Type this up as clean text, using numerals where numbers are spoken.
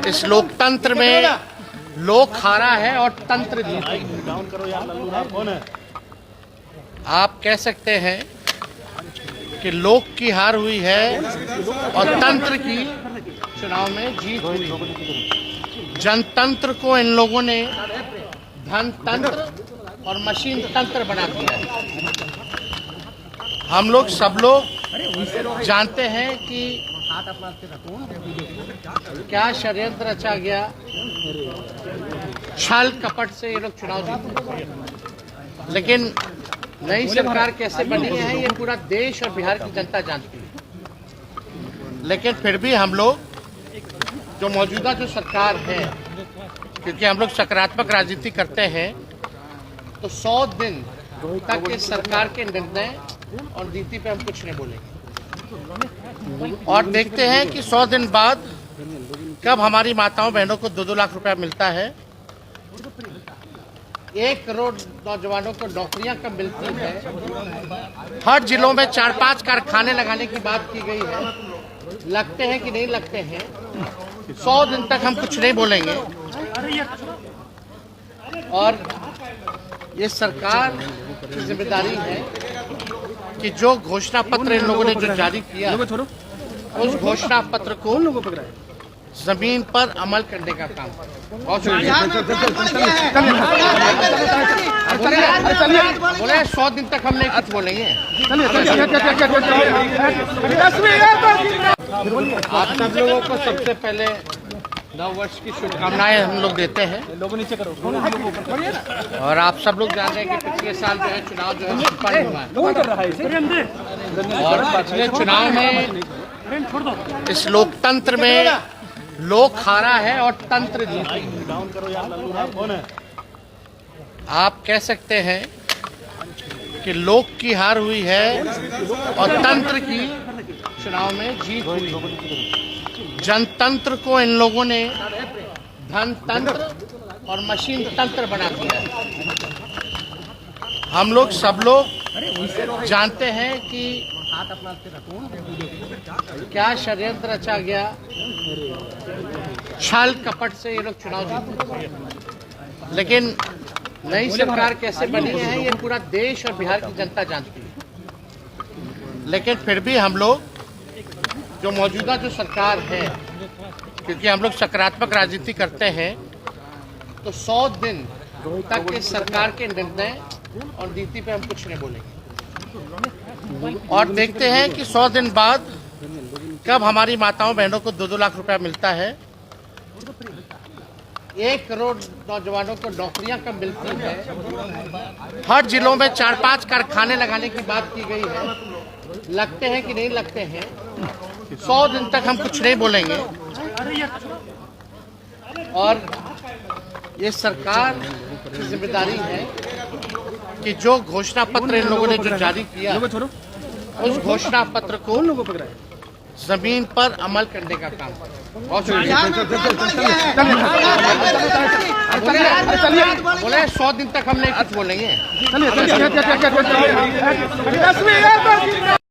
इस लोकतंत्र में लोक हारा है और तंत्र जीता। आप कह सकते हैं कि लोक की हार हुई है और तंत्र की चुनाव में जीत हुई। जनतंत्र को इन लोगों ने धनतंत्र और मशीन तंत्र बना दिया है। हम लोग सब लोग जानते हैं कि क्या षड्यंत्र रचा गया, छल कपट से ये लोग चुनाव जीते। लेकिन नई सरकार कैसे बनी है ये पूरा देश और बिहार की जनता जानती है। लेकिन फिर भी हम लोग जो मौजूदा जो सरकार है, क्योंकि हम लोग सकारात्मक राजनीति करते हैं, तो 100 दिन तक इस सरकार के निर्णय और नीति पे हम कुछ नहीं बोलेंगे और देखते हैं कि 100 दिन बाद कब हमारी माताओं बहनों को 2-2 लाख रुपया मिलता है, 1 करोड़ नौजवानों को नौकरियां कब मिलती है, हर जिलों में 4-5 कारखाने लगाने की बात की गई है। लगते हैं कि नहीं लगते हैं, 100 दिन तक हम कुछ नहीं बोलेंगे। और ये सरकार की जिम्मेदारी है कि जो घोषणा पत्र इन लोगों ने जो जारी किया, उस घोषणा पत्र को जमीन पर अमल करने का काम बहुत बोले 100 दिन तक हम नहीं कुछ बोलेंगे। आप सब लोगों को सबसे पहले नव वर्ष की शुभकामनाएं हम लोग देते हैं। और आप सब लोग जान रहे हैं कि पिछले साल जो है चुनाव जो है संपन्न हुआ है और पिछले चुनाव में इस लोकतंत्र में लोक हारा है और तंत्र जीता। आप कह सकते हैं कि लोक की हार हुई है और तंत्र की चुनाव में जीत हुई। जनतंत्र को इन लोगों ने धनतंत्र और मशीन तंत्र बना दिया है। हम लोग सब लोग जानते हैं कि क्या षड्यंत्र रचा गया, छल कपट से ये लोग चुनाव जीते। लेकिन नई सरकार कैसे बनी है ये पूरा देश और बिहार की जनता जानती है। लेकिन फिर भी हम लोग जो मौजूदा जो सरकार है, क्योंकि हम लोग सकारात्मक राजनीति करते हैं, तो 100 दिन तक इस सरकार के निर्णय और नीति पे हम कुछ नहीं बोलेंगे और देखते हैं कि 100 दिन बाद कब हमारी माताओं बहनों को 2-2 लाख रुपया मिलता है, 1 करोड़ नौजवानों को नौकरियां कब मिलती है, हर जिलों में 4-5 कारखाने लगाने की बात की गई है। लगते हैं कि नहीं लगते हैं, 100 दिन तक हम कुछ नहीं बोलेंगे। और ये सरकार की जिम्मेदारी है कि जो घोषणा पत्र इन लोगों ने जो जारी किया, उस घोषणा पत्र को जमीन पर अमल करने का काम बहुत बोले 100 दिन तक हम नहीं कुछ बोलेंगे।